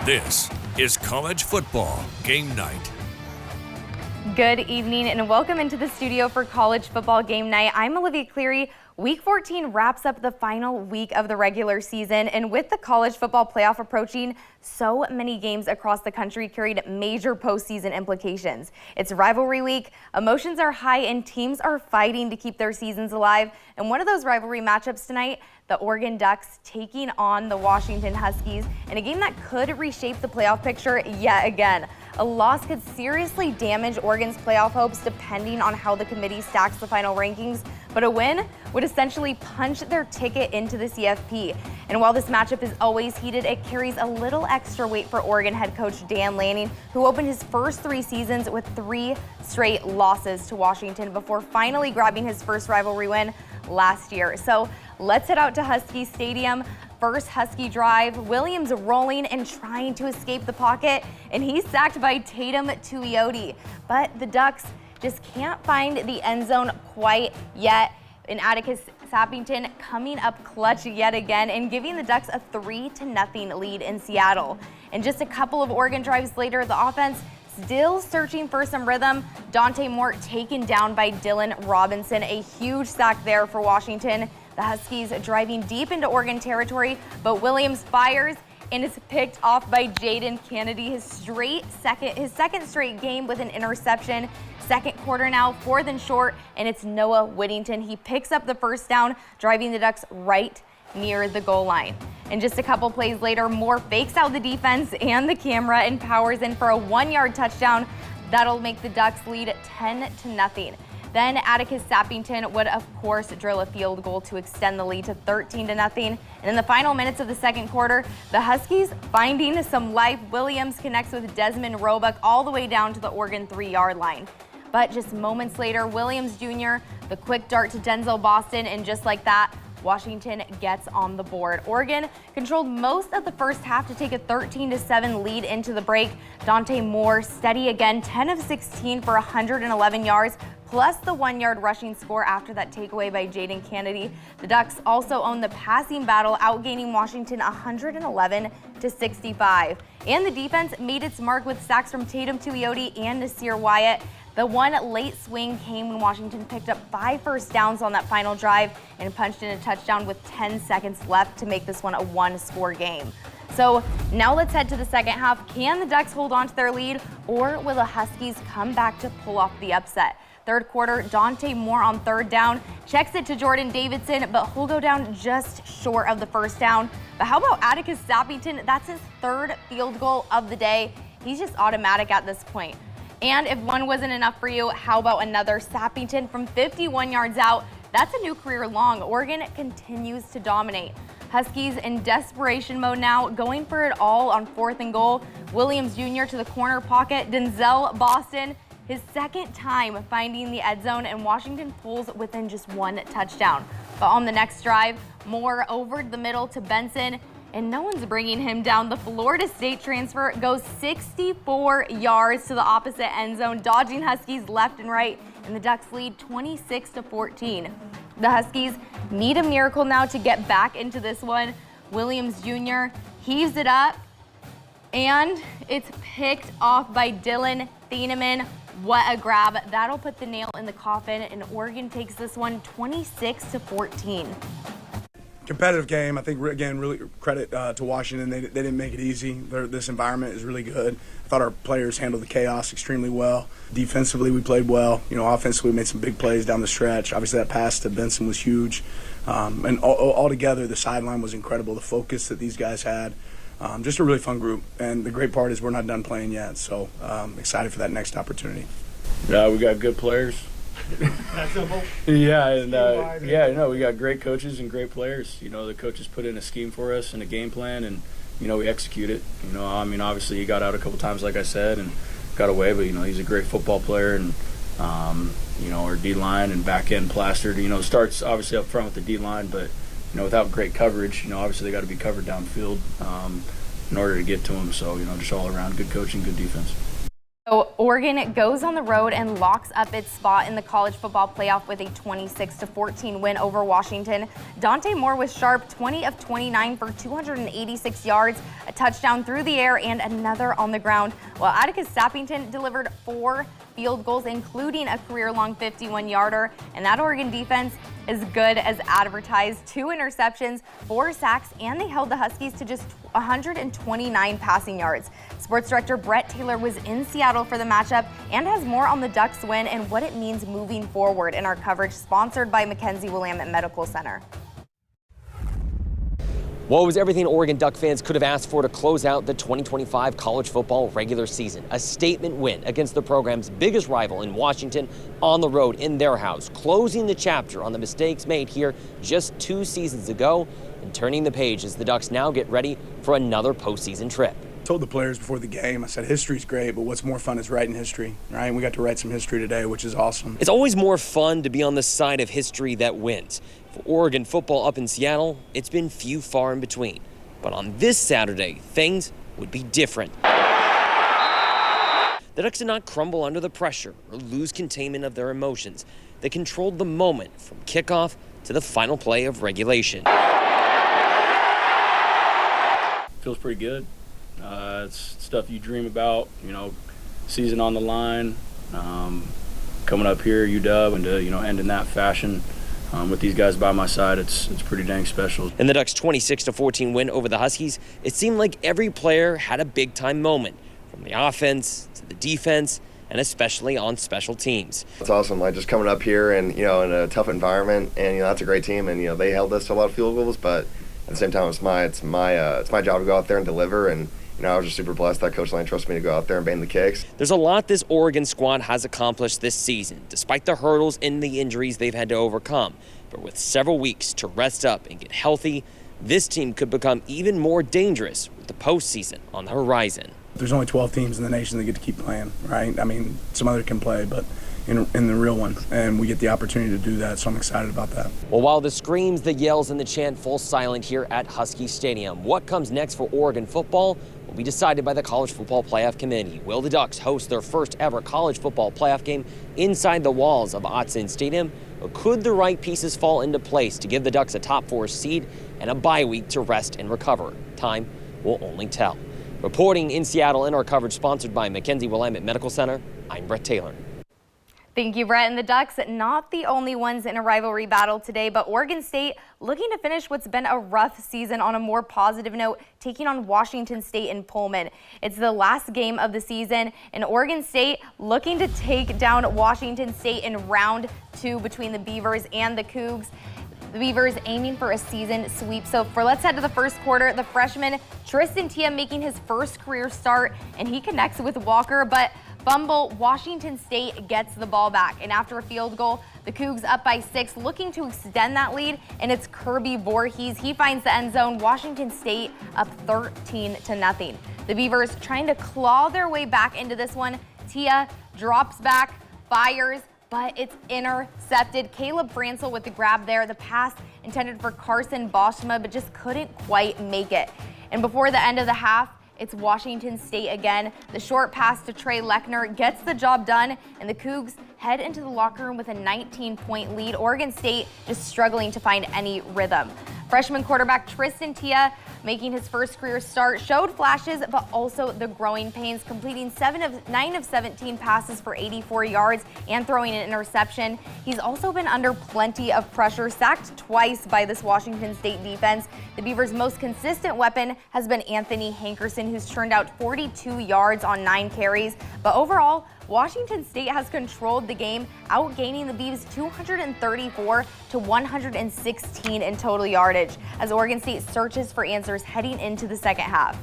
This is College Football Game Night. Good evening and welcome into the studio for College Football Game Night. I'm Olivia Cleary. Week 14 wraps up the final week of the regular season, and with the college football playoff approaching, so many games across the country carried major postseason implications. It's rivalry week, emotions are high, and teams are fighting to keep their seasons alive. And one of those rivalry matchups tonight, the Oregon Ducks taking on the Washington Huskies in a game that could reshape the playoff picture yet again. A loss could seriously damage Oregon's playoff hopes depending on how the committee stacks the final rankings, but a win would essentially punch their ticket into the CFP. And while this matchup is always heated, it carries a little extra weight for Oregon head coach Dan Lanning, who opened his first 3 seasons with 3 straight losses to Washington before finally grabbing his first rivalry win last year. So let's head out to Husky Stadium. First Husky drive, Williams rolling and trying to escape the pocket, and he's sacked by Tatum Tuioti. But the Ducks just can't find the end zone quite yet. And Atticus Sappington coming up clutch yet again and giving the Ducks a 3-0 lead in Seattle. And just a couple of Oregon drives later, the offense still searching for some rhythm. Dante Moore taken down by Dylan Robinson. A huge sack there for Washington. The Huskies driving deep into Oregon territory, but Williams fires and is picked off by Jaden Kennedy. His second straight game with an interception. Second quarter now, 4th and short, and it's Noah Whittington. He picks up the first down, driving the Ducks right near the goal line. And just a couple plays later, Moore fakes out the defense and the camera and powers in for a 1-yard touchdown. That'll make the Ducks lead 10-0. Then Atticus Sappington would, of course, drill a field goal to extend the lead to 13-0. And in the final minutes of the second quarter, the Huskies finding some life. Williams connects with Desmond Roebuck all the way down to the Oregon 3-yard line. But just moments later, Williams Jr., the quick dart to Denzel Boston, and just like that, Washington gets on the board. Oregon controlled most of the first half to take a 13-7 lead into the break. Dante Moore steady again, 10 of 16 for 111 yards, plus the 1-yard rushing score after that takeaway by Jaden Kennedy. The Ducks also own the passing battle, outgaining Washington 111-65. And the defense made its mark with sacks from Tatum Tuioti and Nasir Wyatt. The one late swing came when Washington picked up 5 first downs on that final drive and punched in a touchdown with 10 seconds left to make this one a 1-score game. So now let's head to the second half. Can the Ducks hold on to their lead, or will the Huskies come back to pull off the upset? Third quarter, Dante Moore on third down, checks it to Jordan Davidson, but he'll go down just short of the first down. But how about Atticus Sappington? That's his 3rd field goal of the day. He's just automatic at this point. And if one wasn't enough for you, how about another? Sappington from 51 yards out. That's a new career long. Oregon continues to dominate. Huskies in desperation mode now, going for it all on 4th and goal. Williams Jr. to the corner pocket. Denzel Boston, his 2nd time finding the end zone, and Washington pulls within just 1 touchdown. But on the next drive, Moore over the middle to Benson, and no one's bringing him down. The Florida State transfer goes 64 yards to the opposite end zone, dodging Huskies left and right, and the Ducks lead 26-14. The Huskies need a miracle now to get back into this one. Williams Jr. heaves it up, and it's picked off by Dylan Thieneman. What a grab. That'll put the nail in the coffin, and Oregon takes this one 26-14. Competitive game. I think, again, really credit to Washington. They didn't make it easy. This environment is really good. I thought our players handled the chaos extremely well. Defensively, we played well. Offensively, we made some big plays down the stretch. Obviously, that pass to Benson was huge. And altogether, the sideline was incredible. The focus that these guys had. Just a really fun group. And the great part is we're not done playing yet. So excited for that next opportunity. Yeah, we got good players. That simple? Yeah, and we got great coaches and great players. The coaches put in a scheme for us and a game plan, and we execute it. Obviously he got out a couple times, like I said, and got away, but he's a great football player, and our D line and back end plastered. Starts obviously up front with the D line, but without great coverage, obviously they got to be covered downfield in order to get to them. So just all around good coaching, good defense. So Oregon goes on the road and locks up its spot in the college football playoff with a 26-14 win over Washington. Dante Moore was sharp, 20 of 29 for 286 yards, a touchdown through the air, and another on the ground, while Atticus Sappington delivered 4 field goals, including a career-long 51-yarder. And that Oregon defense is good as advertised. 2 interceptions, 4 sacks, and they held the Huskies to just 129 passing yards. Sports director Brett Taylor was in Seattle for the matchup and has more on the Ducks win and what it means moving forward in our coverage, sponsored by Mackenzie Williams Medical Center. Well, it was everything Oregon Duck fans could have asked for to close out the 2025 college football regular season. A statement win against the program's biggest rival in Washington on the road in their house, closing the chapter on the mistakes made here just 2 seasons ago and turning the page as the Ducks now get ready for another postseason trip. I told the players before the game, I said, history's great, but what's more fun is writing history, right? And we got to write some history today, which is awesome. It's always more fun to be on the side of history that wins. For Oregon football up in Seattle, it's been few far in between. But on this Saturday, things would be different. The Ducks did not crumble under the pressure or lose containment of their emotions. They controlled the moment from kickoff to the final play of regulation. Feels pretty good. It's stuff you dream about, season on the line, coming up here, UW, and to, end in that fashion. With these guys by my side, it's pretty dang special. In the Ducks' 26-14 win over the Huskies, it seemed like every player had a big-time moment, from the offense to the defense, and especially on special teams. It's awesome, just coming up here and, in a tough environment, and, that's a great team, and, they held us to a lot of field goals, but at the same time, it's my job to go out there and deliver, and, I was just super blessed that Coach Lane trusted me to go out there and bang the kicks. There's a lot this Oregon squad has accomplished this season, despite the hurdles and the injuries they've had to overcome. But with several weeks to rest up and get healthy, this team could become even more dangerous with the postseason on the horizon. There's only 12 teams in the nation that get to keep playing, right? I mean, some other can play, but in the real one, and we get the opportunity to do that, so I'm excited about that. Well, while the screams, the yells, and the chant fall silent here at Husky Stadium, what comes next for Oregon football will be decided by the College Football Playoff Committee. Will the Ducks host their first ever college football playoff game inside the walls of Autzen Stadium? Or could the right pieces fall into place to give the Ducks a top 4 seed and a bye week to rest and recover? Time will only tell. Reporting in Seattle in our coverage sponsored by Mackenzie Williams Medical Center, I'm Brett Taylor. Thank you, Brett. And the Ducks, not the only ones in a rivalry battle today, but Oregon State looking to finish what's been a rough season on a more positive note, taking on Washington State in Pullman. It's the last game of the season, and Oregon State looking to take down Washington State in round 2 between the Beavers and the Cougs. The Beavers aiming for a season sweep. So let's head to the first quarter. The freshman Tristan Tia making his first career start, and he connects with Walker, but fumble, Washington State gets the ball back. And after a field goal, the Cougs up by 6, looking to extend that lead, and it's Kirby Voorhees. He finds the end zone. Washington State up 13-0. The Beavers trying to claw their way back into this one. Tia drops back, fires, but it's intercepted. Caleb Francel with the grab there. The pass intended for Carson Boschma, but just couldn't quite make it. And before the end of the half, it's Washington State again. The short pass to Trey Lechner gets the job done, and the Cougs head into the locker room with a 19-point lead. Oregon State just struggling to find any rhythm. Freshman quarterback Tristan Tia, making his first career start, showed flashes, but also the growing pains, completing 9 of 17 passes for 84 yards and throwing an interception. He's also been under plenty of pressure, sacked twice by this Washington State defense. The Beavers' most consistent weapon has been Anthony Hankerson, who's turned out 42 yards on 9 carries. But overall, Washington State has controlled the game, outgaining the Beavs 234 to 116 in total yardage, as Oregon State searches for answers heading into the second half.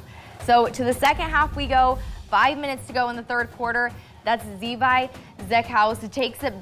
So to the second half we go, 5 minutes to go in the third quarter. That's Zevi Zekhaus who takes it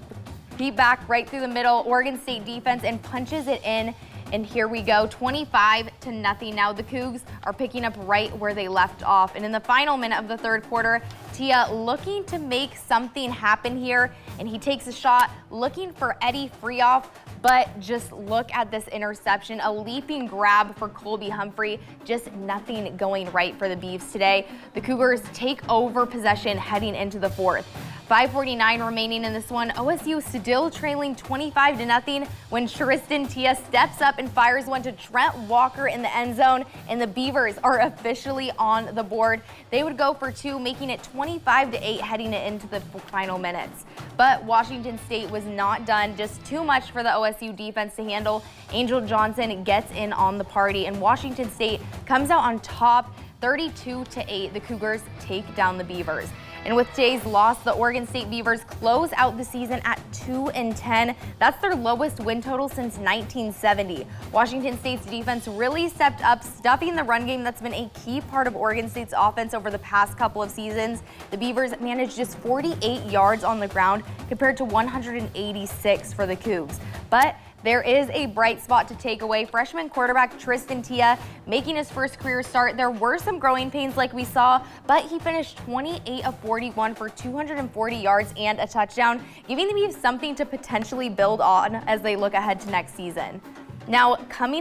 deep back right through the middle, Oregon State defense, and punches it in. And here we go, 25-0. Now the Cougs are picking up right where they left off. And in the final minute of the third quarter, Tia looking to make something happen here, and he takes a shot, looking for Eddie Freehoff, But just look at this interception, a leaping grab for Colby Humphrey, just nothing going right for the Beavs today. The Cougars take over possession heading into the fourth. 5:49 remaining in this one. OSU still trailing 25-0 when Tristan Tia steps up and fires one to Trent Walker in the end zone, and the Beavers are officially on the board. They would go for two, making it 25-8 heading into the final minutes. But Washington State was not done. Just too much for the OSU defense to handle. Angel Johnson gets in on the party, and Washington State comes out on top 32-8. The Cougars take down the Beavers. And with today's loss, the Oregon State Beavers close out the season at 2-10. That's their lowest win total since 1970. Washington State's defense really stepped up, stuffing the run game that's been a key part of Oregon State's offense over the past couple of seasons. The Beavers managed just 48 yards on the ground compared to 186 for the Cougs. But there is a bright spot to take away. Freshman quarterback Tristan Tia making his first career start. There were some growing pains like we saw, but he finished 28 of 41 for 240 yards and a touchdown, giving the Beavs something to potentially build on as they look ahead to next season. Now, coming